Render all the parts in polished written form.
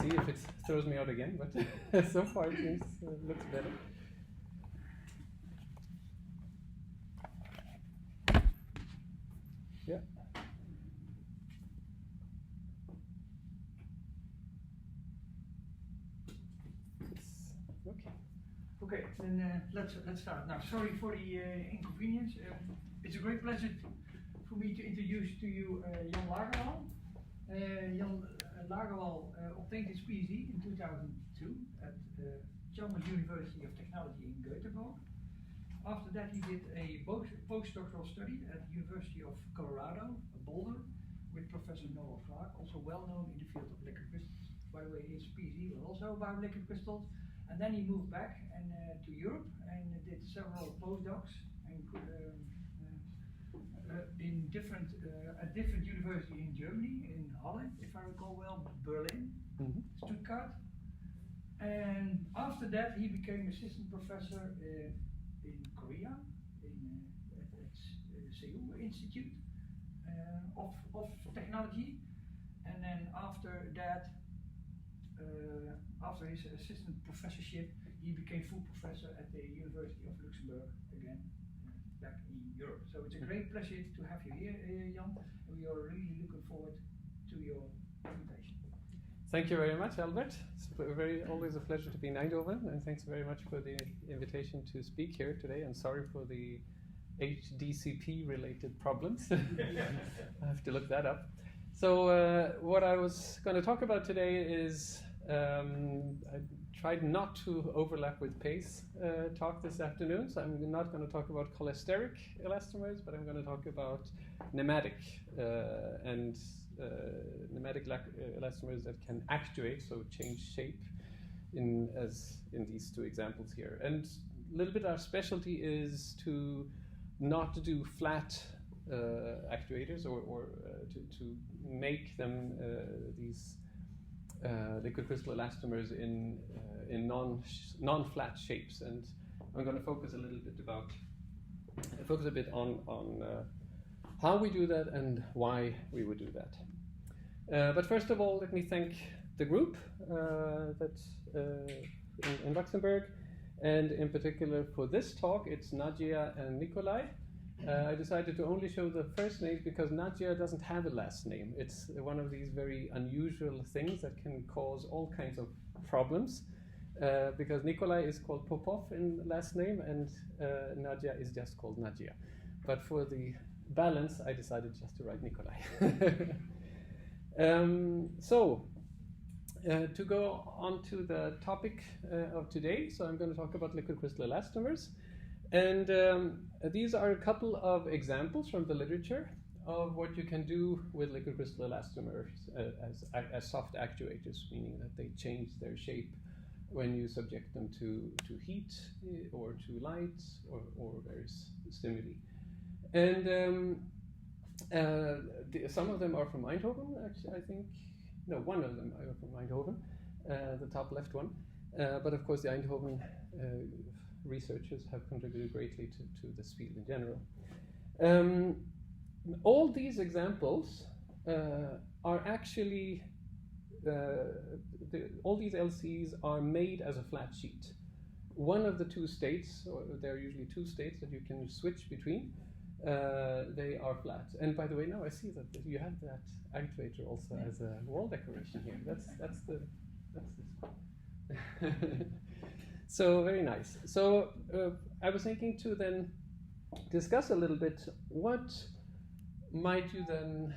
see if it throws me out again, but so far it seems looks better. Yeah. Okay. Okay, then let's start. Now, sorry for the inconvenience. It's a great pleasure for me to introduce to you Jan Lagerwall. Jan Lagerwall obtained his PhD in 2002 at Chalmers University of Technology in Göteborg. After that, he did a postdoctoral study at the University of Colorado, Boulder, with Professor Noah Clark, also well known in the field of liquid crystals. By the way, his PhD was also about liquid crystals. And then he moved back and to Europe and did several postdocs and in different at different universities in Germany, in Halle, if I recall well, Berlin, Stuttgart. And after that, he became assistant professor in Korea, at Seoul Institute of Technology. And then after that, after his assistant professorship, he became full professor at the University of Luxembourg, again, back in Europe. So it's a great pleasure to have you here, Jan, and we are really looking forward to your presentation. Thank you very much, Albert. It's always a pleasure to be in Eindhoven, and thanks very much for the invitation to speak here today, and sorry for the HDCP related problems. I have to look that up. So what I was going to talk about today is I tried not to overlap with Pace talk this afternoon, so I'm not going to talk about cholesteric elastomers, but I'm going to talk about pneumatic elastomers that can actuate, so change shape, in these two examples here. And a little bit our specialty is to not do flat actuators or to make them these liquid crystal elastomers in non-flat shapes, and I'm going to focus a bit on how we do that and why we would do that. But first of all, let me thank the group in Luxembourg, and in particular for this talk, it's Nadia and Nikolai. I decided to only show the first names because Nadia doesn't have a last name. It's one of these very unusual things that can cause all kinds of problems, because Nikolai is called Popov in last name and Nadia is just called Nadia. But for the balance, I decided just to write Nikolai. To go on to the topic of today, so I'm going to talk about liquid crystal elastomers. And these are a couple of examples from the literature of what you can do with liquid crystal elastomers as soft actuators, meaning that they change their shape when you subject them to heat or to light or various stimuli. And some of them are from Eindhoven, actually, I think. No, one of them are from Eindhoven, the top left one. But of course, the Eindhoven researchers have contributed greatly to this field in general. All these examples are actually, all these LCEs are made as a flat sheet. One of the two states, or there are usually two states that you can switch between, they are flat. And by the way, now I see that you have that actuator also as a wall decoration here. That's this one. So very nice. So I was thinking to then discuss a little bit what might you then,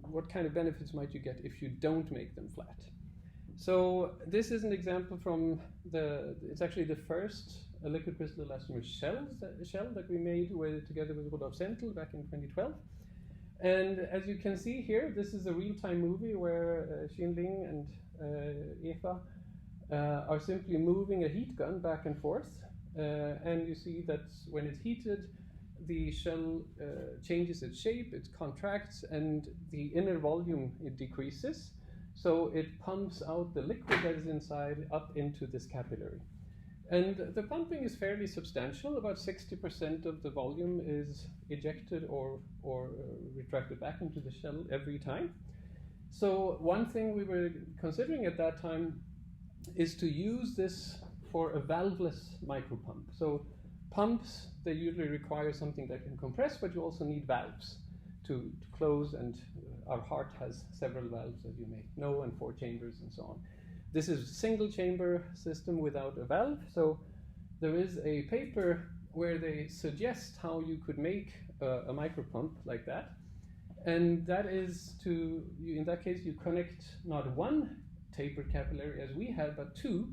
what kind of benefits might you get if you don't make them flat. So this is an example from it's actually the first liquid crystal elastomer shell that we made together with Rudolf Sentel back in 2012. And as you can see here, this is a real-time movie where Xinling and Eva are simply moving a heat gun back and forth, and you see that when it's heated, the shell changes its shape, it contracts, and the inner volume, it decreases, so it pumps out the liquid that is inside up into this capillary. And the pumping is fairly substantial. About 60% of the volume is ejected or retracted back into the shell every time. So one thing we were considering at that time is to use this for a valveless micropump. So pumps, they usually require something that can compress, but you also need valves to close, and our heart has several valves, as you may know, and 4 chambers and so on. This is a single chamber system without a valve, so there is a paper where they suggest how you could make a micropump like that. And that is in that case, you connect not one tapered capillary as we had, but 2,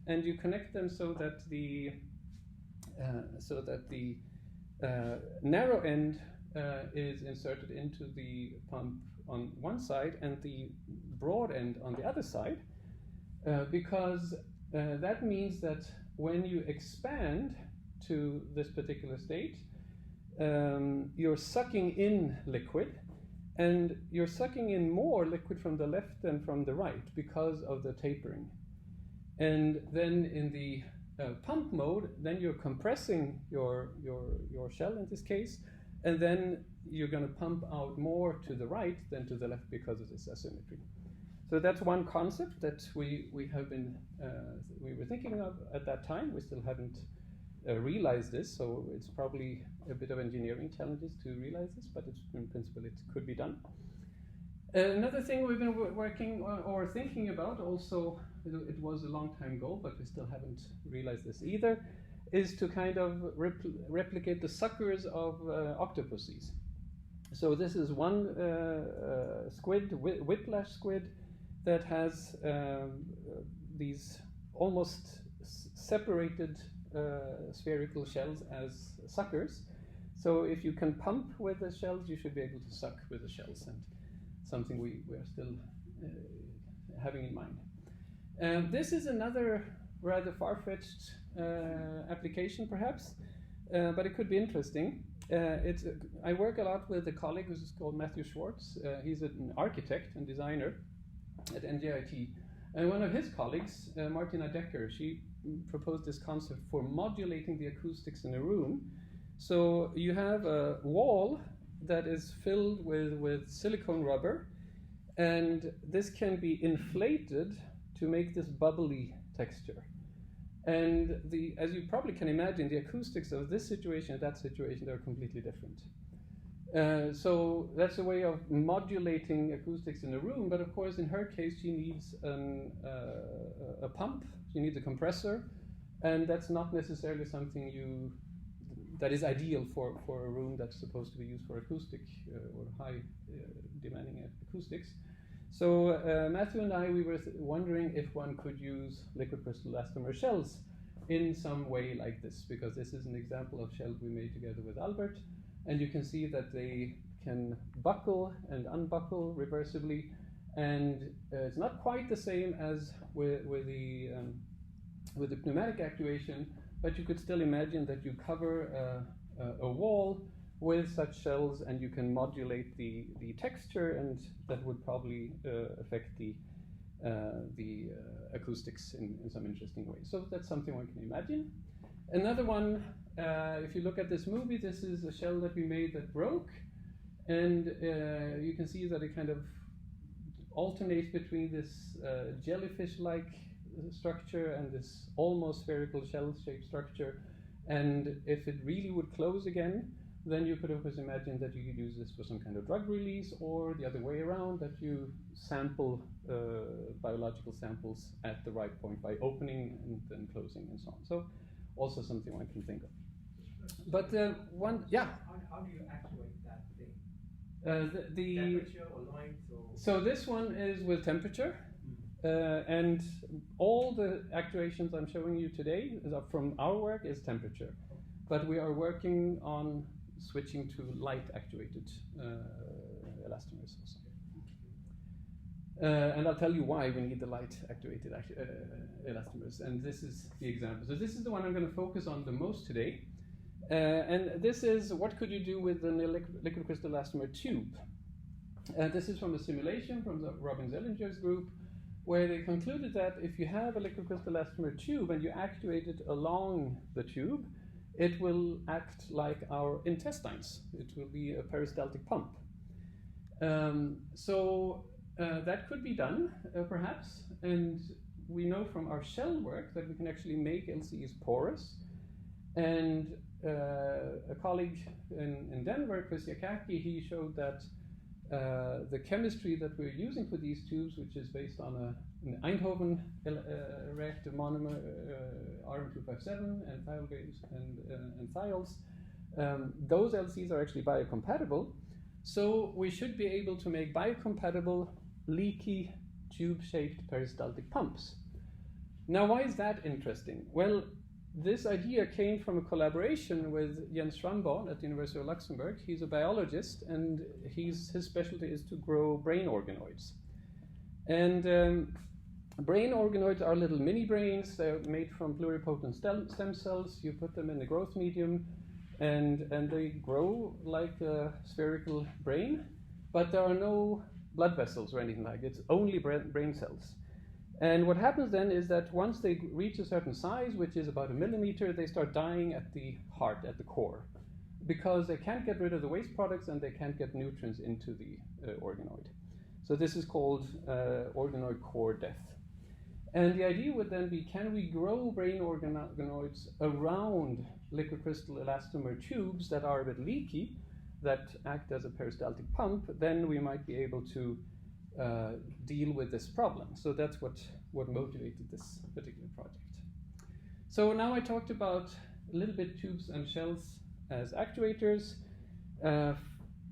and you connect them so that the narrow end is inserted into the pump on one side and the broad end on the other side, because that means that when you expand to this particular state, you're sucking in liquid, and you're sucking in more liquid from the left than from the right because of the tapering. And then in the pump mode, then you're compressing your shell in this case, and then you're going to pump out more to the right than to the left because of this asymmetry. So that's one concept that we were thinking of at that time. We still haven't realized this, so it's probably a bit of engineering challenges to realize this, but in principle it could be done. Another thing we've been working or thinking about, also it was a long time ago, but we still haven't realized this either, is to kind of replicate the suckers of octopuses. So this is one squid, whiplash squid, that has these almost separated spherical shells as suckers. So if you can pump with the shells, you should be able to suck with the shells, and something we are still having in mind. This is another rather far-fetched application, perhaps, but it could be interesting. I work a lot with a colleague who's called Matthew Schwartz. He's an architect and designer at NJIT. And one of his colleagues, Martina Decker, she proposed this concept for modulating the acoustics in a room. So you have a wall that is filled with silicone rubber, and this can be inflated to make this bubbly texture. And as you probably can imagine, the acoustics of this situation and that situation, they're completely different. So that's a way of modulating acoustics in a room, but of course in her case she needs a pump, she needs a compressor, and that's not necessarily something that is ideal for a room that's supposed to be used for acoustic or high demanding acoustics. So Matthew and I, we were wondering if one could use liquid crystal elastomer shells in some way like this, because this is an example of shells we made together with Albert, and you can see that they can buckle and unbuckle reversibly, and it's not quite the same as with the pneumatic actuation, but you could still imagine that you cover a wall with such shells, and you can modulate the texture, and that would probably affect the acoustics in some interesting way. So that's something one can imagine. Another one, if you look at this movie, this is a shell that we made that broke, and you can see that it kind of alternates between this jellyfish-like structure and this almost spherical shell-shaped structure. And if it really would close again, then you could of course imagine that you could use this for some kind of drug release, or the other way around, that you sample biological samples at the right point by opening and then closing and so on. So also something one can think of. But How do you actuate that thing? Temperature or light? So this one is with temperature, and all the actuations I'm showing you today from our work is temperature. But we are working on switching to light actuated elastomers also. And I'll tell you why we need the light actuated elastomers, and this is the example. So this is the one I'm going to focus on the most today, and this is what could you do with a liquid crystal elastomer tube. This is from a simulation from the Robin Zellinger's group, where they concluded that if you have a liquid crystal elastomer tube and you actuate it along the tube, it will act like our intestines. It will be a peristaltic pump. that could be done, perhaps, and we know from our shell work that we can actually make LCEs porous. And a colleague in Denver, Chris Yakaki, he showed that the chemistry that we're using for these tubes, which is based on an Eindhoven reactive monomer RM257 and thiols, those LCs are actually biocompatible. So we should be able to make biocompatible, leaky, tube-shaped peristaltic pumps. Now, why is that interesting? Well, this idea came from a collaboration with Jens Schramborn at the University of Luxembourg. He's a biologist, and his specialty is to grow brain organoids. And brain organoids are little mini brains. They're made from pluripotent stem cells. You put them in the growth medium, and they grow like a spherical brain, but there are no blood vessels or anything like it. It's only brain cells. And what happens then is that once they reach a certain size, which is about 1 millimeter, they start dying at the heart, at the core, because they can't get rid of the waste products and they can't get nutrients into the organoid. So this is called organoid core death. And the idea would then be, can we grow brain organoids around liquid crystal elastomer tubes that are a bit leaky, that act as a peristaltic pump? Then we might be able to deal with this problem. So that's what motivated this particular project. So now I talked about a little bit tubes and shells as actuators.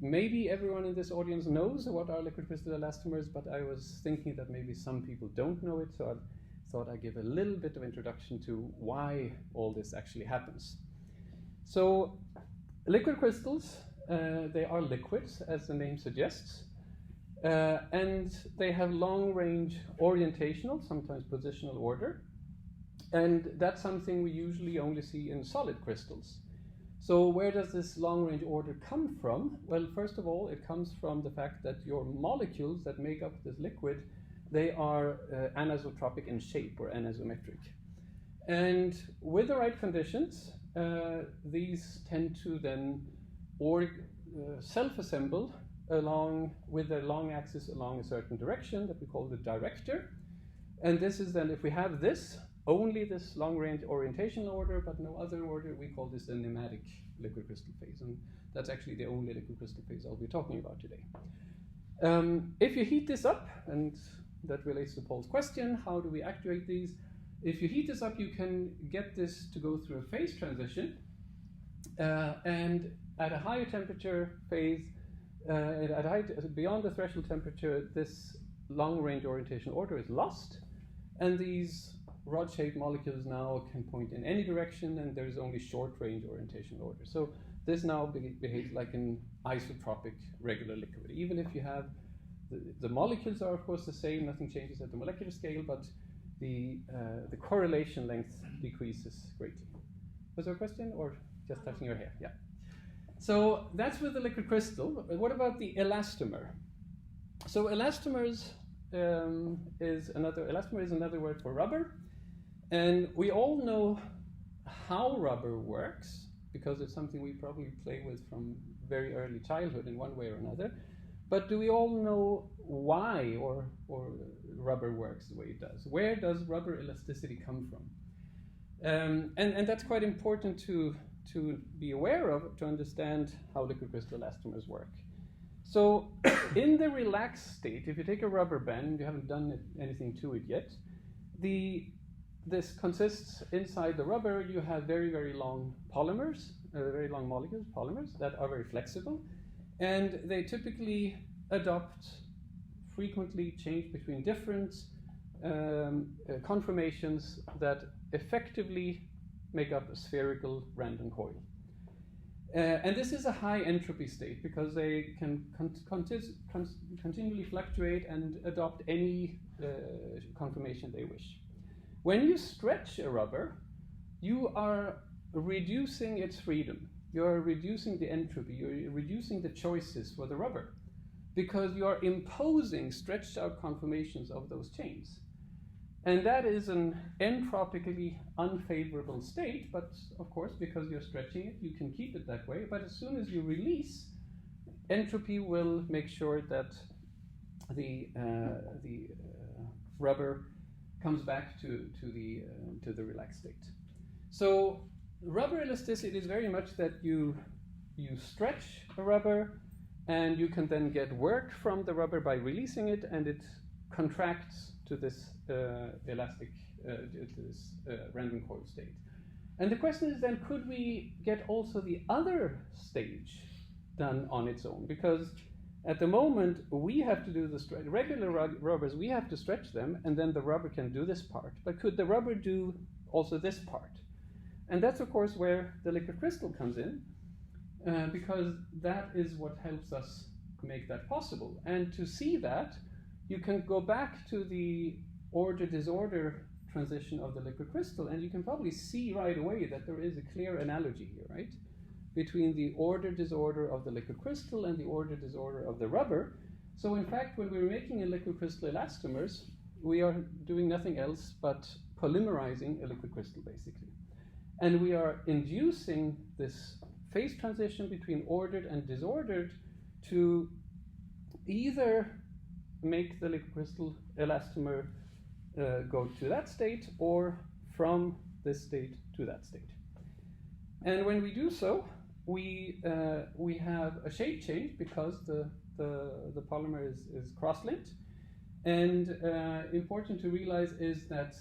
Maybe everyone in this audience knows what are liquid crystal elastomers, but I was thinking that maybe some people don't know it, so I thought I'd give a little bit of introduction to why all this actually happens. So liquid crystals, they are liquids, as the name suggests. And they have long-range orientational, sometimes positional order, and that's something we usually only see in solid crystals. So where does this long-range order come from? Well, first of all, it comes from the fact that your molecules that make up this liquid, they are anisotropic in shape, or anisometric. And with the right conditions, these tend to then self-assemble along with a long axis along a certain direction that we call the director. And this is then, if we have this, only this long-range orientational order, but no other order, we call this a nematic liquid crystal phase. And that's actually the only liquid crystal phase I'll be talking about today. If you heat this up, and that relates to Paul's question, how do we actuate these? If you heat this up, you can get this to go through a phase transition. And at a higher temperature phase, beyond the threshold temperature, this long-range orientation order is lost, and these rod-shaped molecules now can point in any direction, and there's only short-range orientation order. So this now behaves like an isotropic regular liquid. Even if you have the molecules are of course the same, nothing changes at the molecular scale, but the correlation length decreases greatly. Was there a question, or just touching your hair? Yeah. So that's with the liquid crystal. What about the elastomer? So elastomer is another word for rubber, and we all know how rubber works because it's something we probably play with from very early childhood in one way or another. But do we all know why or rubber works the way it does? Where does rubber elasticity come from? And that's quite important to be aware of to understand how liquid crystal elastomers work. So in the relaxed state, if you take a rubber band, you haven't done anything to it yet, this consists inside the rubber, you have very, very long polymers, very long molecules, polymers, that are very flexible, and they typically frequently change between different conformations that effectively make up a spherical random coil. And this is a high entropy state because they can continually fluctuate and adopt any conformation they wish. When you stretch a rubber, you are reducing its freedom. You're reducing the entropy, you're reducing the choices for the rubber because you are imposing stretched out conformations of those chains. And that is an entropically unfavorable state, but of course, because you're stretching it, you can keep it that way. But as soon as you release, entropy will make sure that the rubber comes back to the relaxed state. So rubber elasticity is very much that you stretch a rubber, and you can then get work from the rubber by releasing it, and it contracts to this elastic, to this random coil state. And the question is then, could we get also the other stage done on its own? Because at the moment, we have to do the regular rubbers, we have to stretch them, and then the rubber can do this part. But could the rubber do also this part? And that's, of course, where the liquid crystal comes in, because that is what helps us make that possible. And to see that, you can go back to the order-disorder transition of the liquid crystal, and you can probably see right away that there is a clear analogy here, right? Between the order-disorder of the liquid crystal and the order-disorder of the rubber. So in fact, when we're making a liquid crystal elastomers, we are doing nothing else but polymerizing a liquid crystal, basically. And we are inducing this phase transition between ordered and disordered to either make the liquid crystal elastomer go to that state, or from this state to that state. And when we do so, we have a shape change because the polymer is cross-linked. And important to realize is that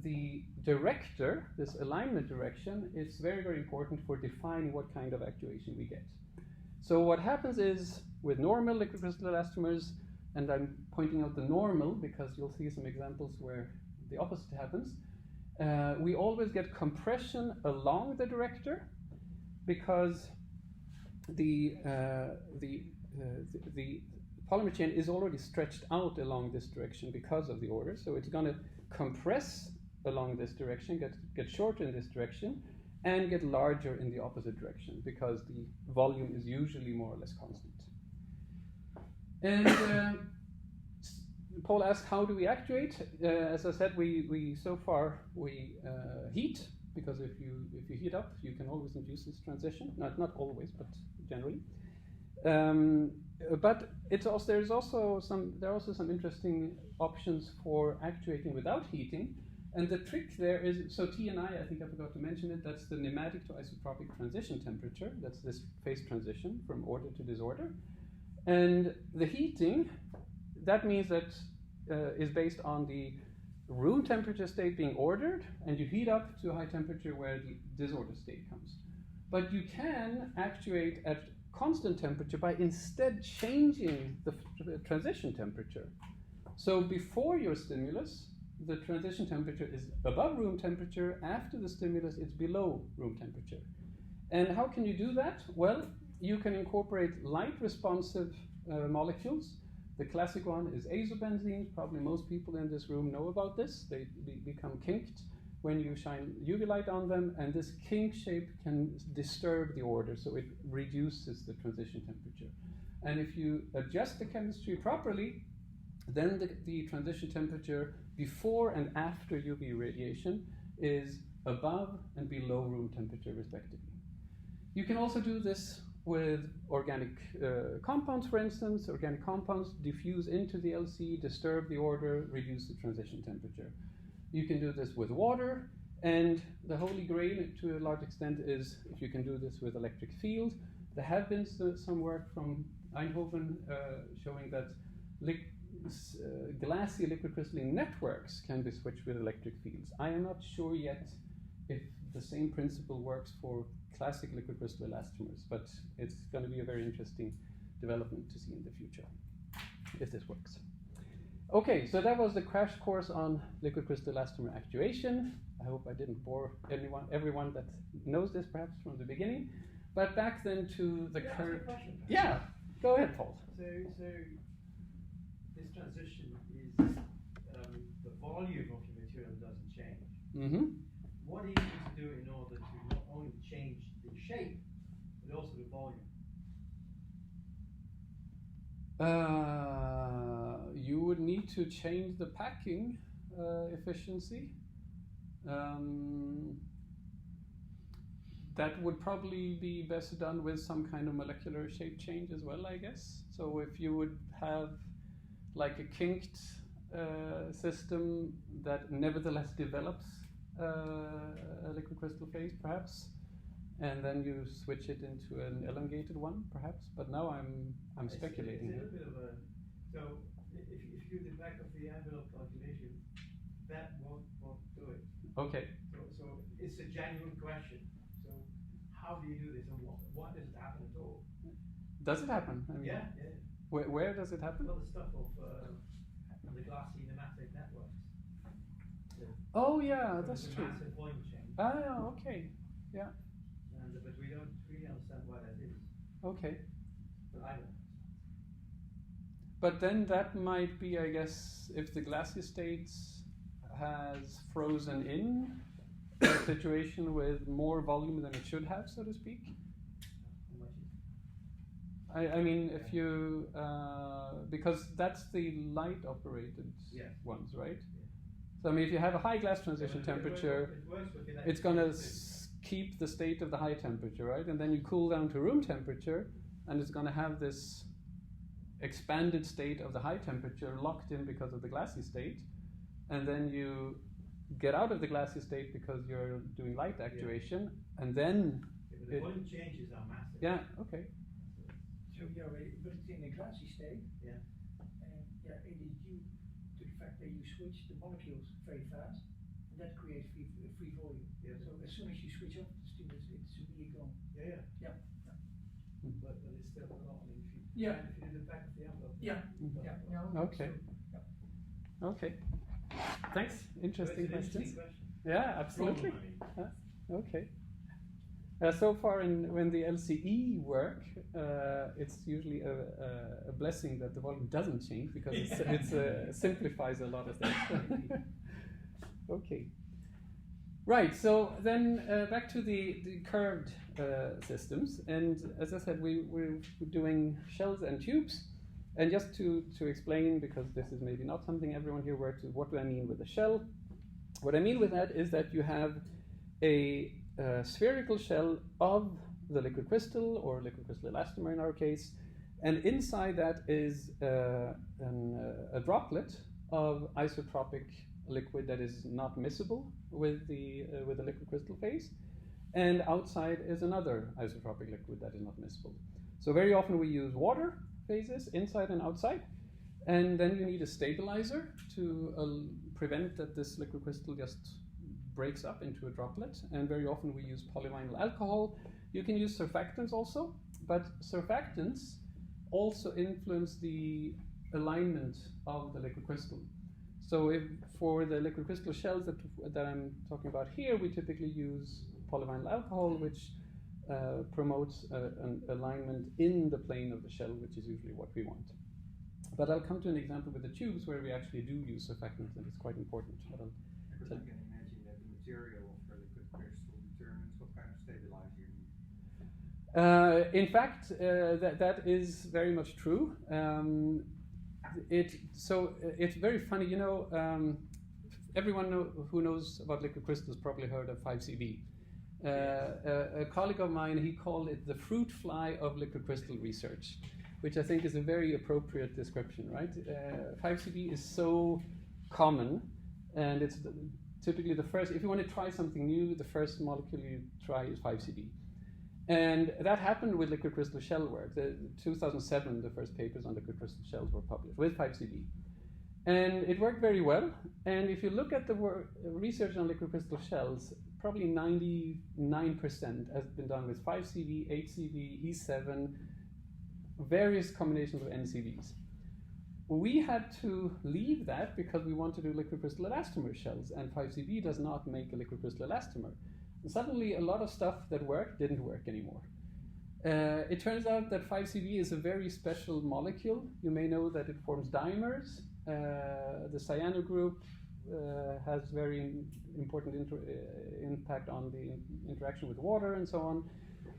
the director, this alignment direction, is very, very important for defining what kind of actuation we get. So what happens is, with normal liquid crystal elastomers, and I'm pointing out the normal because you'll see some examples where the opposite happens, we always get compression along the director, because the polymer chain is already stretched out along this direction because of the order. So it's going to compress along this direction, get shorter in this direction, and get larger in the opposite direction, because the volume is usually more or less constant. And Paul asked, how do we actuate? As I said, we so far heat, because if you heat up, you can always induce this transition. Not always, but generally. But there are also some interesting options for actuating without heating. And the trick there is, so T and I think I forgot to mention it, that's the pneumatic to isotropic transition temperature. That's this phase transition from order to disorder. And the heating, that means that is based on the room temperature state being ordered, and you heat up to a high temperature where the disorder state comes. But you can actuate at constant temperature by instead changing the transition temperature. So before your stimulus, the transition temperature is above room temperature. After the stimulus, it's below room temperature. And how can you do that? Well, you can incorporate light responsive molecules. The classic one is azobenzenes. Probably most people in this room know about this. They become kinked when you shine UV light on them, and this kink shape can disturb the order, so it reduces the transition temperature. And if you adjust the chemistry properly, then the transition temperature before and after UV radiation is above and below room temperature, respectively. You can also do this with organic compounds, for instance. Organic compounds diffuse into the LCE, disturb the order, reduce the transition temperature. You can do this with water, and the holy grail to a large extent is if you can do this with electric field. There have been some work from Eindhoven showing that glassy liquid crystalline networks can be switched with electric fields. I am not sure yet if the same principle works for classic liquid crystal elastomers, but it's going to be a very interesting development to see in the future if this works. Okay, so that was the crash course on liquid crystal elastomer actuation. I hope I didn't bore everyone that knows this perhaps from the beginning. But back then to the current. Yeah, go ahead, Paul. So this transition is the volume of your material doesn't change. Mm-hmm. What do you need to do in order to not only change the shape, but also the volume? You would need to change the packing efficiency. That would probably be best done with some kind of molecular shape change as well, I guess. So if you would have like a kinked system that nevertheless develops a liquid crystal phase, perhaps, and then you switch it into an elongated one, perhaps. But now I'm speculating. It's a little bit of a so if you do the back of the envelope calculation, that won't do it. Okay. So it's a genuine question. So how do you do this, and what does it happen at all? Does it happen? I mean, Yeah. Where does it happen? Well, the stuff of the glassy pneumatic networks. Oh yeah, So that's there's a true. massive volume change. Ah, okay. Yeah. But we don't really understand why that is. Okay. But I don't. But then that might be, I guess, if the glassy states has frozen in a situation with more volume than it should have, so to speak. How much is I mean, if you because that's the light operated Yes. ones, right? Yeah. So I mean, if you have a high glass transition It temperature, works with electric it's gonna electricity. keep the state of the high temperature, right? And then you cool down to room temperature, and it's gonna have this expanded state of the high temperature locked in because of the glassy state, and then you get out of the glassy state because you're doing light actuation, and then Yeah, but the volume changes are massive. yeah, okay, So you already put it in a glassy state. Yeah. And yeah, it is due to the fact that you switch the molecules very fast, and that creates free volume. Yeah. So as soon as you switch off the stimulus, it's immediately gone. Yeah. Yeah. But it's still a lot. I mean, if you Yeah. if you do the back of the envelope. Yeah. Mhm. Yeah. No, Okay. so, okay. Thanks. So Interesting it's an interesting questions. question. Yeah, absolutely. Problem, I mean. Okay. So far, when the LCE work, it's usually a blessing that the volume doesn't change because it simplifies a lot of things. Okay. Right. So then back to the curved systems, and as I said, we're doing shells and tubes. And just to explain, because this is maybe not something everyone here works with, what do I mean with a shell? What I mean with that is that you have a spherical shell of the liquid crystal, or liquid crystal elastomer in our case, and inside that is a droplet of isotropic liquid that is not miscible with the liquid crystal phase, and outside is another isotropic liquid that is not miscible. So very often we use water phases inside and outside, and then you need a stabilizer to prevent that this liquid crystal just breaks up into a droplet, and very often we use polyvinyl alcohol. You can use surfactants also, but surfactants also influence the alignment of the liquid crystal. So if for the liquid crystal shells that I'm talking about here, we typically use polyvinyl alcohol, which promotes an alignment in the plane of the shell, which is usually what we want. But I'll come to an example with the tubes where we actually do use surfactants, and it's quite important. But I'll Because I can imagine that the material of the liquid crystal determines what kind of stabilizer you need. In fact, that is very much true. It's very funny, you know. Everyone who knows about liquid crystals probably heard of 5CV. A colleague of mine, he called it the fruit fly of liquid crystal research, which I think is a very appropriate description, right? 5CV is so common, and it's typically the first, if you want to try something new, the first molecule you try is 5CV. And that happened with liquid crystal shell work. 2007, the first papers on liquid crystal shells were published with 5CV. And it worked very well. And if you look at the research on liquid crystal shells, probably 99% has been done with 5CV, 8CV, E7, various combinations of NCVs. We had to leave that because we want to do liquid crystal elastomer shells, and 5CV does not make a liquid crystal elastomer. And suddenly a lot of stuff that worked didn't work anymore. It turns out that 5CV is a very special molecule. You may know that it forms dimers. The cyano group has very important impact on the interaction with water and so on.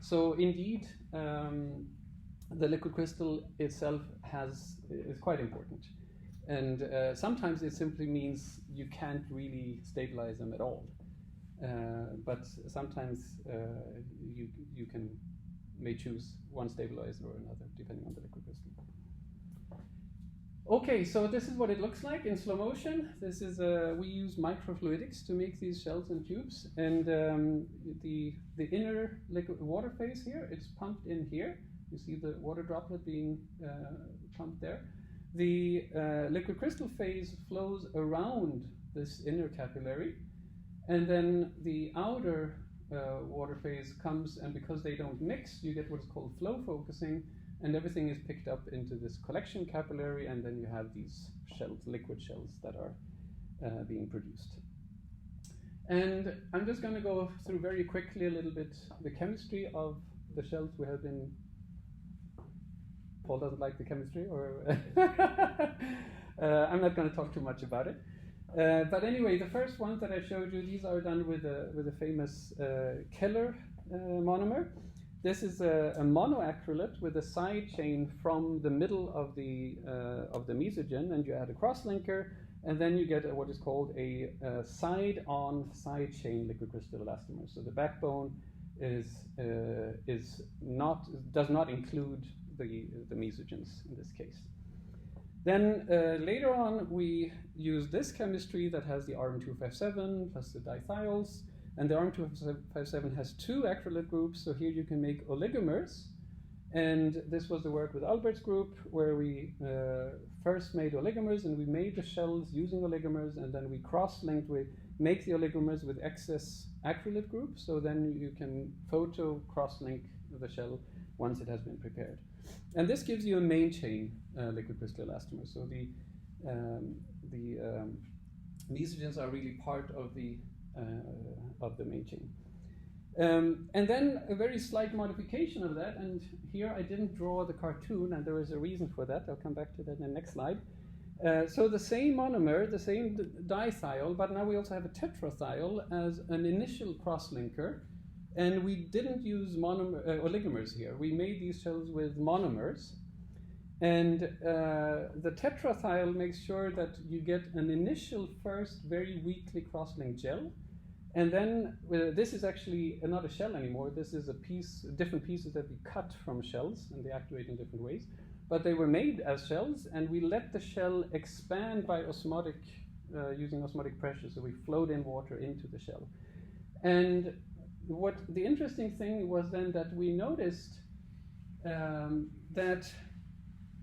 So indeed, the liquid crystal itself is quite important. And sometimes it simply means you can't really stabilize them at all. But sometimes you may choose one stabilizer or another depending on the liquid crystal. Okay, so this is what it looks like in slow motion. This is we use microfluidics to make these shells and tubes, and the inner liquid water phase here, it's pumped in here. You see the water droplet being pumped there. The liquid crystal phase flows around this inner capillary, and then the outer water phase comes, and because they don't mix, you get what's called flow focusing, and everything is picked up into this collection capillary, and then you have these shells, liquid shells that are being produced. And I'm just going to go through very quickly a little bit the chemistry of the shells we have been. Paul doesn't like the chemistry, or I'm not going to talk too much about it. But anyway, the first ones that I showed you, these are done with a famous Keller monomer. This is a monoacrylate with a side chain from the middle of the mesogen, and you add a crosslinker, and then you get what is called a side-on side chain liquid crystal elastomer. So the backbone does not include the mesogens in this case. Then later on we use this chemistry that has the RM257 plus the dithiols. And the RM257 has two acrylate groups, so here you can make oligomers. And this was the work with Albert's group, where we first made oligomers, and we made the shells using oligomers, and then we cross-linked, make the oligomers with excess acrylate groups, so then you can photo cross-link the shell once it has been prepared. And this gives you a main chain liquid crystal elastomer. So the mesogens are really part of the main chain. And then a very slight modification of that, and here I didn't draw the cartoon, and there is a reason for that. I'll come back to that in the next slide. So the same monomer, the same dithiol, but now we also have a tetrathiol as an initial cross-linker, and we didn't use oligomers here. We made these shells with monomers, and the tetrathiol makes sure that you get an initial first very weakly cross-linked gel, and then this is actually not a shell anymore. This is different pieces that we cut from shells, and they actuate in different ways. But they were made as shells, and we let the shell expand by osmotic, using osmotic pressure. So we flowed in water into the shell. And what the interesting thing was then that we noticed that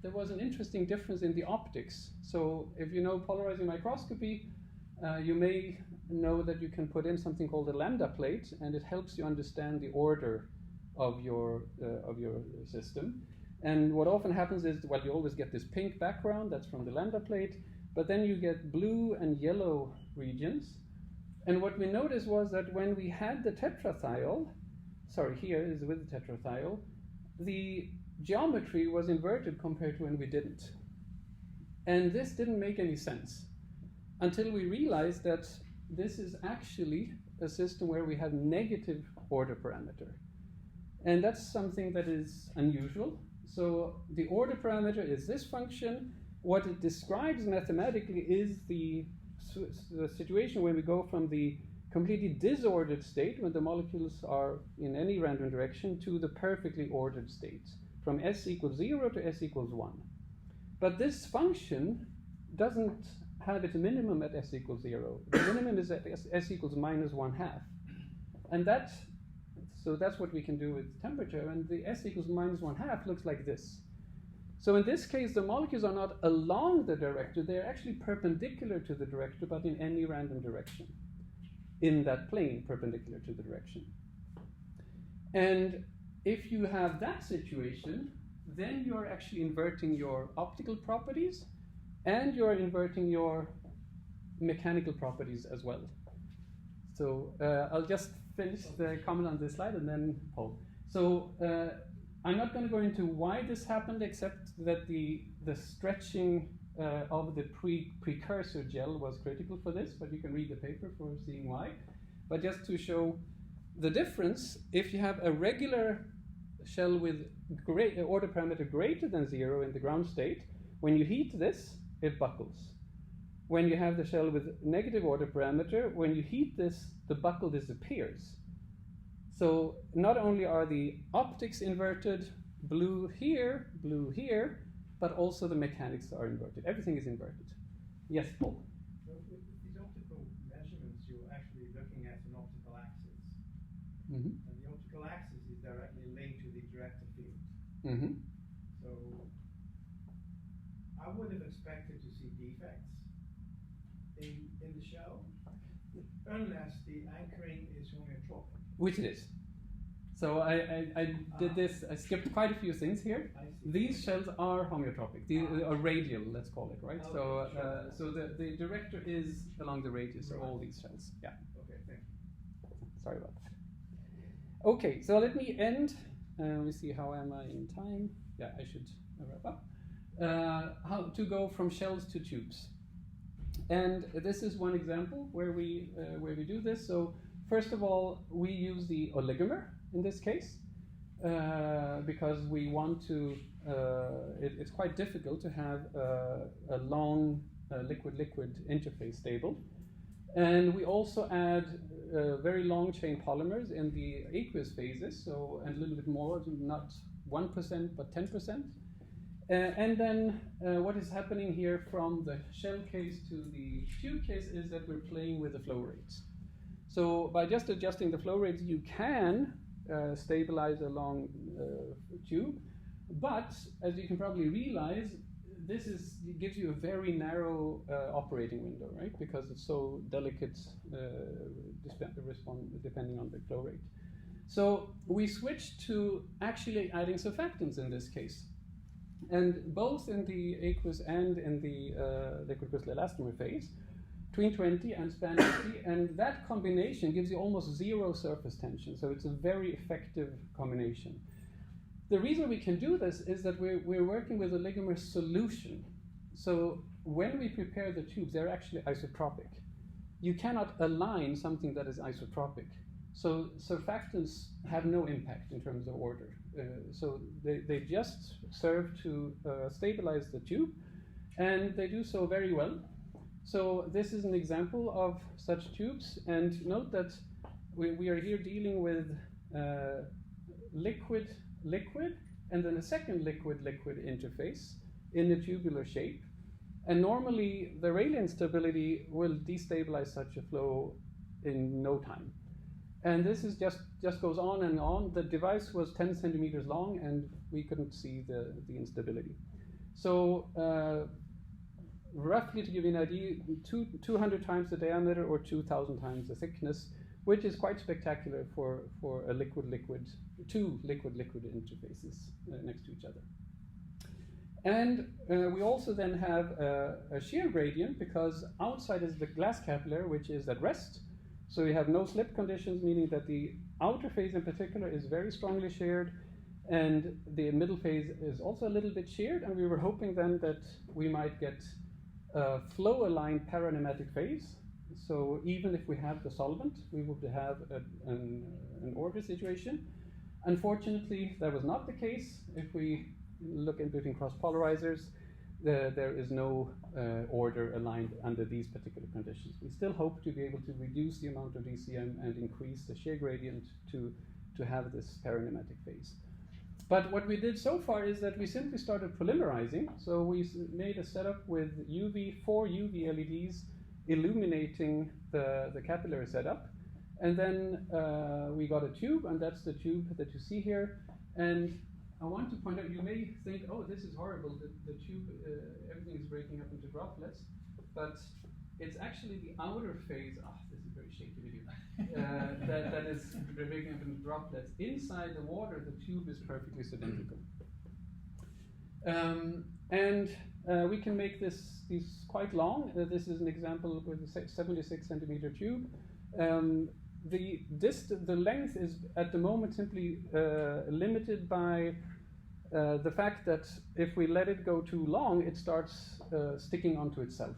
there was an interesting difference in the optics. So if you know polarizing microscopy, you may know that you can put in something called a lambda plate, and it helps you understand the order of your system. And what often happens is, well, you always get this pink background, that's from the lambda plate, but then you get blue and yellow regions. And what we noticed was that when we had the tetrathiol, here is with the tetrathiol, the geometry was inverted compared to when we didn't. And this didn't make any sense until we realized that this is actually a system where we have negative order parameter. And that's something that is unusual. So the order parameter is this function. What it describes mathematically is the situation when we go from the completely disordered state, when the molecules are in any random direction, to the perfectly ordered state, from s equals 0 to s equals 1. But this function doesn't have its minimum at s equals 0. The minimum is at s equals minus 1/2. And that's what we can do with temperature, and the s equals minus 1/2 looks like this. So in this case, the molecules are not along the director, they're actually perpendicular to the director, but in any random direction, in that plane perpendicular to the direction. And if you have that situation, then you're actually inverting your optical properties, and you're inverting your mechanical properties as well. So I'll just finish the comment on this slide, and then Paul. So I'm not going to go into why this happened, except that the stretching of the precursor gel was critical for this, but you can read the paper for seeing why. But just to show the difference, if you have a regular shell with order parameter greater than 0 in the ground state, when you heat this, it buckles. When you have the shell with negative order parameter, when you heat this, the buckle disappears. So not only are the optics inverted, blue here, but also the mechanics are inverted. Everything is inverted. Yes, Paul? So with these optical measurements, you're actually looking at an optical axis. Mm-hmm. And the optical axis is directly linked to the director field. Mm-hmm. So I would have expected to see defects in the shell, unless the anchoring is homeotropic. Which it is. So I did this, I skipped quite a few things here. I see. These shells are homeotropic, or radial, let's call it, right? Okay, sure. So the director is along the radius of all these shells. Yeah. Okay, thank you. Sorry about that. Okay, so let me end. Let me see, how am I in time? Yeah, I should wrap up. How to go from shells to tubes. And this is one example where we do this. So first of all, we use the oligomer in this case because we want to. It's quite difficult to have a long liquid-liquid interface stable, and we also add very long chain polymers in the aqueous phases. So and a little bit more, not 1% but 10%. And then what is happening here from the shell case to the tube case is that we're playing with the flow rates. So by just adjusting the flow rates, you can stabilize a long tube, but as you can probably realize, it gives you a very narrow operating window, right? Because it's so delicate, depending on the flow rate. So we switched to actually adding surfactants in this case. And both in the aqueous and in the liquid crystal elastomer phase, between 20 and span 50, and that combination gives you almost zero surface tension, so it's a very effective combination. The reason we can do this is that we're working with a ligament solution. So when we prepare the tubes, they're actually isotropic. You cannot align something that is isotropic. So surfactants have no impact in terms of order. So they just serve to stabilize the tube, and they do so very well. So this is an example of such tubes, and note that we are here dealing with liquid, and then a second liquid-liquid interface in a tubular shape. And normally the Rayleigh stability will destabilize such a flow in no time. And this is just goes on and on. The device was 10 centimeters long, and we couldn't see the instability. So roughly, to give you an idea, 200 times the diameter or 2,000 times the thickness, which is quite spectacular for a two liquid-liquid interfaces next to each other. And we also then have a shear gradient, because outside is the glass capillary, which is at rest. So we have no slip conditions, meaning that the outer phase in particular is very strongly sheared, and the middle phase is also a little bit sheared, and we were hoping then that we might get a flow-aligned paranematic phase. So even if we have the solvent, we would have an order situation. Unfortunately, that was not the case. If we look in between cross polarizers, there is no order aligned under these particular conditions. We still hope to be able to reduce the amount of DCM and increase the shear gradient to have this paranematic phase. But what we did so far is that we simply started polymerizing. So we made a setup with 4 UV LEDs illuminating the capillary setup. And then we got a tube, and that's the tube that you see here. And I want to point out, you may think, oh, this is horrible, the tube, everything is breaking up into droplets, but it's actually the outer phase, this is very shaky video, that is breaking up into droplets. Inside the water, the tube is perfectly cylindrical. And we can make these quite long. This is an example with a 76 centimeter tube. The length is at the moment simply limited by the fact that if we let it go too long, it starts sticking onto itself.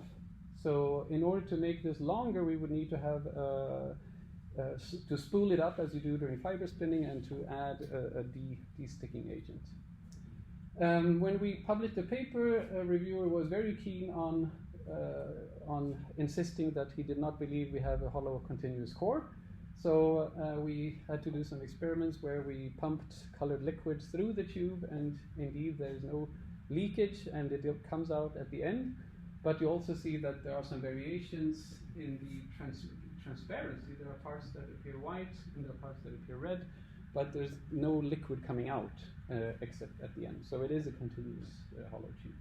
So in order to make this longer, we would need to have to spool it up as you do during fiber spinning, and to add a de-sticking agent. When we published the paper, a reviewer was very keen on insisting that he did not believe we have a hollow continuous core. So we had to do some experiments where we pumped colored liquids through the tube, and indeed there is no leakage and it comes out at the end. But you also see that there are some variations in the transparency. There are parts that appear white and there are parts that appear red, but there's no liquid coming out except at the end. So it is a continuous hollow tube.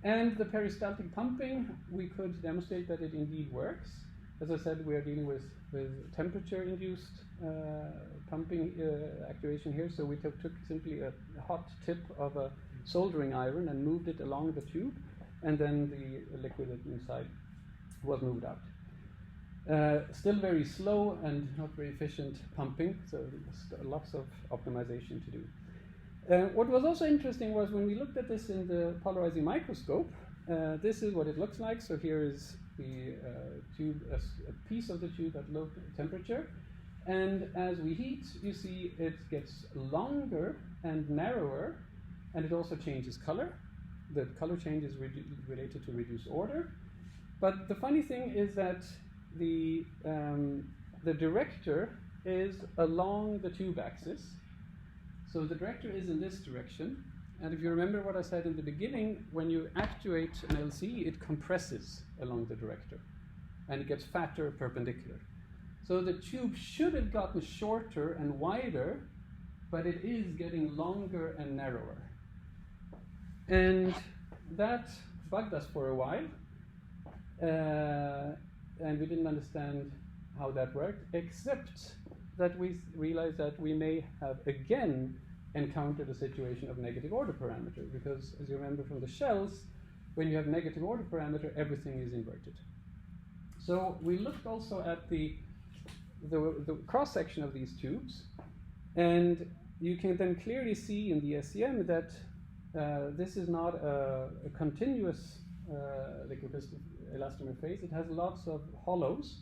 And the peristaltic pumping, we could demonstrate that it indeed works. As I said, we are dealing with temperature-induced pumping actuation here. So we took simply a hot tip of a soldering iron and moved it along the tube, and then the liquid inside was moved out. Still very slow and not very efficient pumping, so lots of optimization to do. What was also interesting was when we looked at this in the polarizing microscope, this is what it looks like. So here is the tube, a piece of the tube at low temperature. And as we heat, you see it gets longer and narrower, and it also changes color. The color change is related to reduced order. But the funny thing is that the director is along the tube axis. So the director is in this direction. And if you remember what I said in the beginning, when you actuate an LCE, it compresses along the director. And it gets fatter perpendicular. So the tube should have gotten shorter and wider, but it is getting longer and narrower. And that bugged us for a while. And we didn't understand how that worked, except that we realized that we may have again encountered a situation of negative order parameter, because as you remember from the shells, when you have negative order parameter, everything is inverted. So we looked also at the cross section of these tubes, and you can then clearly see in the SEM that this is not a continuous liquid crystal elastomer phase. It has lots of hollows,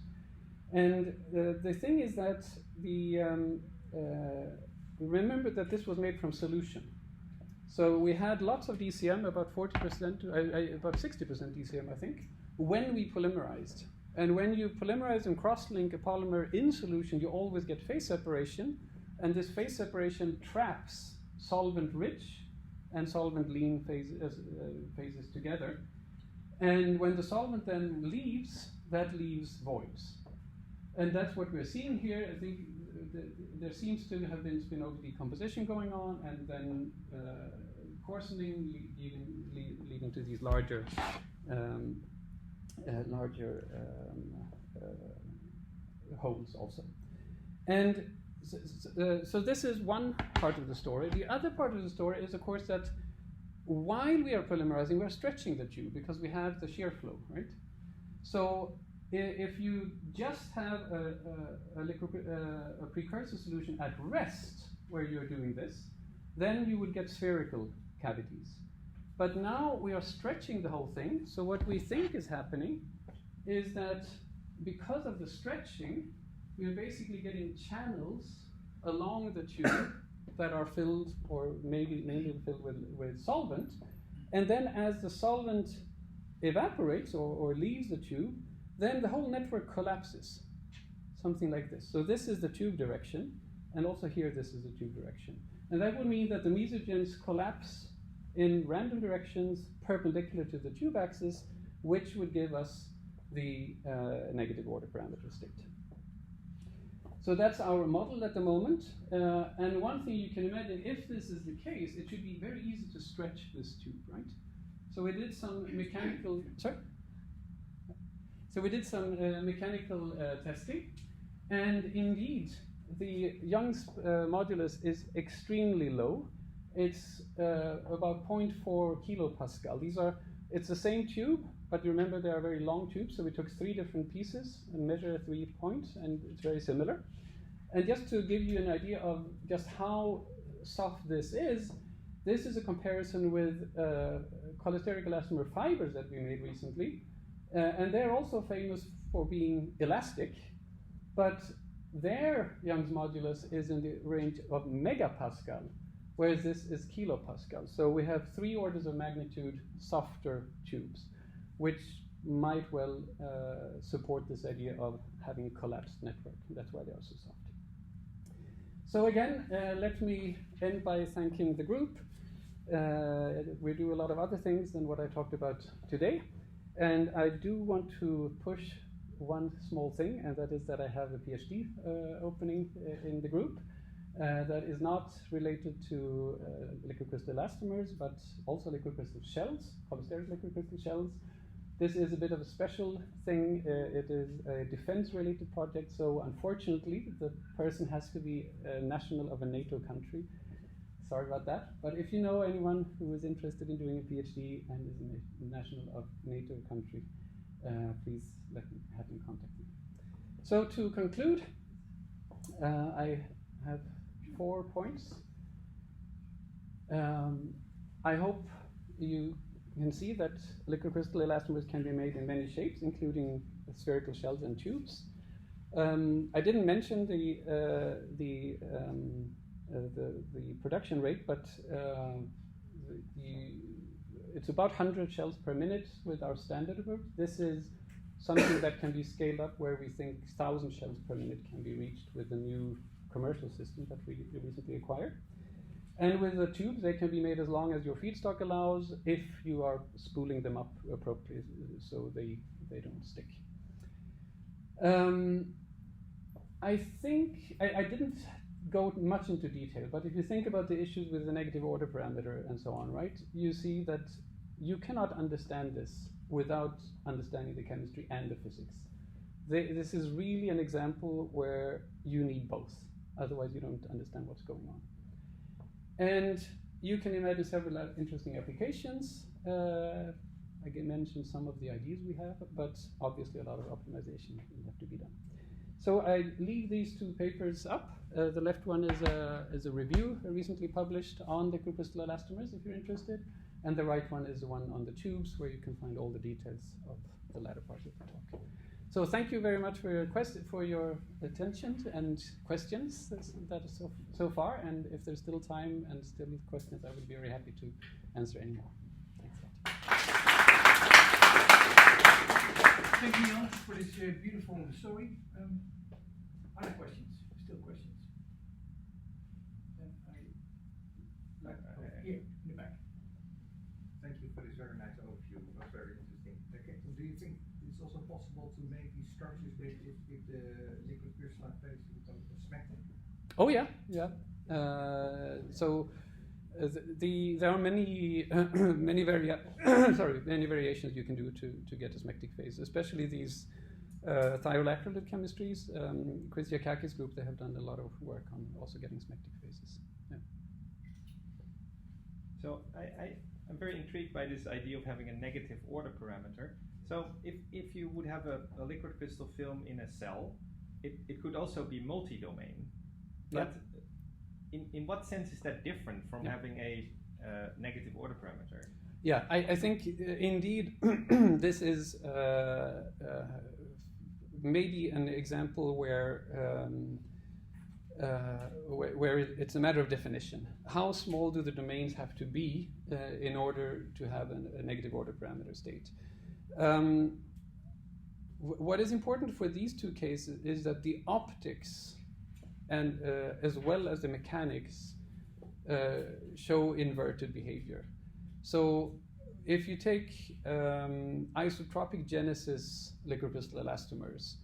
and the thing is that remember that this was made from solution. So we had lots of DCM, about 40%, about 60% DCM, I think, when we polymerized. And when you polymerize and cross-link a polymer in solution, you always get phase separation, and this phase separation traps solvent-rich and solvent-lean phases together. And when the solvent then leaves, that leaves voids. And that's what we're seeing here. I think there seems to have been spin-over decomposition going on, and then coarsening leading to these larger holes also. And so this is one part of the story. The other part of the story is, of course, that while we are polymerizing, we're stretching the tube because we have the shear flow, right? So if you just have a precursor solution at rest where you're doing this, then you would get spherical cavities. But now we are stretching the whole thing, so what we think is happening is that because of the stretching, we're basically getting channels along the tube that are filled, or mainly filled with solvent, and then as the solvent evaporates or leaves the tube, then the whole network collapses, something like this. So this is the tube direction, and also here this is the tube direction. And that would mean that the mesogens collapse in random directions perpendicular to the tube axis, which would give us the negative order parameter state. So that's our model at the moment. And one thing you can imagine, if this is the case, it should be very easy to stretch this tube, right? So we did some mechanical, mechanical testing, and indeed, the Young's modulus is extremely low. It's about 0.4 kilopascal. It's the same tube, but remember they are very long tubes, so we took 3 different pieces and measured 3 points, and it's very similar. And just to give you an idea of just how soft this is a comparison with cholesteric elastomer fibers that we made recently. And they're also famous for being elastic, but their Young's modulus is in the range of megapascal, whereas this is kilopascal. So we have 3 orders of magnitude softer tubes, which might well support this idea of having a collapsed network. That's why they are so soft. So again, let me end by thanking the group. We do a lot of other things than what I talked about today. And I do want to push one small thing, and that is that I have a PhD opening in the group that is not related to liquid crystal elastomers, but also liquid crystal shells, cholesteric liquid crystal shells. This is a bit of a special thing. It is a defense-related project, so unfortunately, the person has to be a national of a NATO country. Sorry about that. But if you know anyone who is interested in doing a PhD and is a national of NATO country, please have them contact me. So to conclude, I have 4 points. I hope you can see that liquid crystal elastomers can be made in many shapes, including spherical shells and tubes. I didn't mention the production rate, but it's about 100 shells per minute with our standard work. This is something that can be scaled up, where we think 1,000 shells per minute can be reached with the new commercial system that we recently acquired. And with the tubes, they can be made as long as your feedstock allows, if you are spooling them up appropriately so they don't stick. I think I didn't go much into detail, but if you think about the issues with the negative order parameter and so on, right, you see that you cannot understand this without understanding the chemistry and the physics. This is really an example where you need both, otherwise you don't understand what's going on. And you can imagine several interesting applications. I mentioned some of the ideas we have, but obviously a lot of optimization will have to be done. So I leave these 2 papers up. The left one is a review recently published on liquid crystal elastomers, if you're interested. And the right one is the one on the tubes, where you can find all the details of the latter part of the talk. So thank you very much for your attention and questions so far. And if there's still time and still questions, I would be very happy to answer any more. Thanks a lot. Thank you, Jan, for this beautiful story. Other questions? Still questions? Here, in the back. Thank you for this very nice overview. It was very interesting. Okay. Do you think it's also possible to make these structures big if the liquid crystalline phase becomes asymmetric? Oh yeah. There are many many variations you can do to get a smectic phase, especially these thiolateral chemistries. Chris Yakakis' group, they have done a lot of work on also getting smectic phases. Yeah. So I'm very intrigued by this idea of having a negative order parameter. So if you would have a liquid crystal film in a cell, it could also be multi-domain. But in what sense is that different from having a negative order parameter? Yeah, I think indeed this is maybe an example where it's a matter of definition. How small do the domains have to be in order to have a negative order parameter state? What is important for these 2 cases is that the optics and as well as the mechanics show inverted behavior. So if you take isotropic genesis liquid crystal elastomers,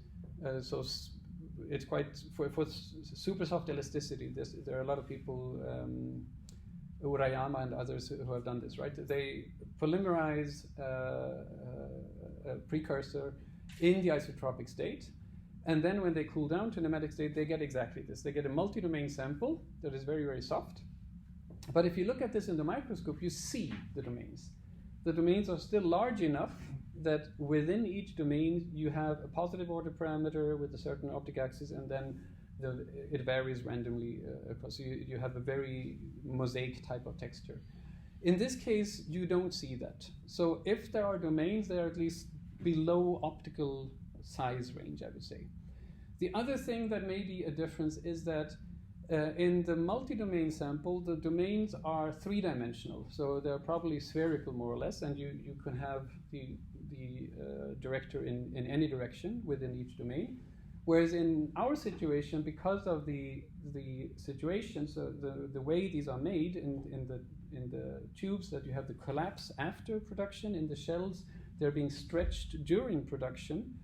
it's quite for super soft elasticity. There are a lot of people, Urayama and others, who have done this. Right? They polymerize a precursor in the isotropic state, and then when they cool down to nematic state, they get exactly this. They get a multi-domain sample that is very, very soft. But if you look at this in the microscope, you see the domains. The domains are still large enough that within each domain you have a positive order parameter with a certain optic axis, and then it varies randomly across. So you have a very mosaic type of texture. In this case, you don't see that. So if there are domains, they are at least below optical size range, I would say. The other thing that may be a difference is that in the multi-domain sample, the domains are 3-dimensional, so they're probably spherical more or less, and you can have the director in any direction within each domain. Whereas in our situation, because of the situation, so the way these are made in the the tubes that you have the collapse after production. In the shells, they're being stretched during production.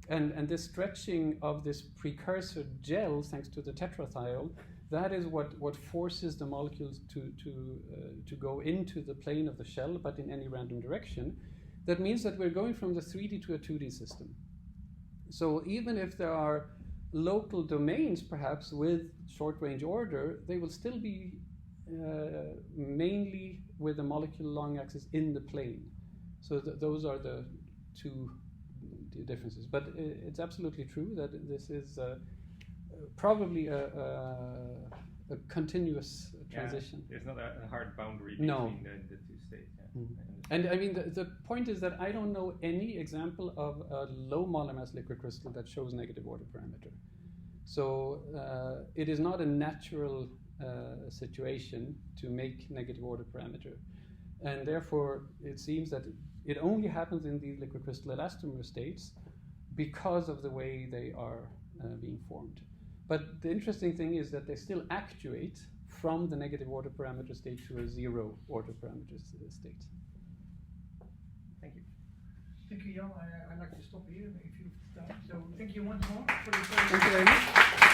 And this stretching of this precursor gel, thanks to the tetrathiol, that is what forces the molecules to go into the plane of the shell, but in any random direction. That means that we're going from the 3D to a 2D system. So even if there are local domains, perhaps with short-range order, they will still be mainly with the molecular long axis in the plane. So those are the two differences. But it's absolutely true that this is probably a continuous transition. There's not a hard boundary No. between the two states. Yeah. Mm. And I mean, the point is that I don't know any example of a low monomass liquid crystal that shows negative order parameter. So it is not a natural situation to make negative order parameter. And therefore, it seems that it only happens in these liquid crystal elastomer states because of the way they are being formed. But the interesting thing is that they still actuate from the negative order parameter state to a zero order parameter state. Thank you. Thank you, Jan. I'd like to stop here if you've time. So thank you once more for the Thank you very much.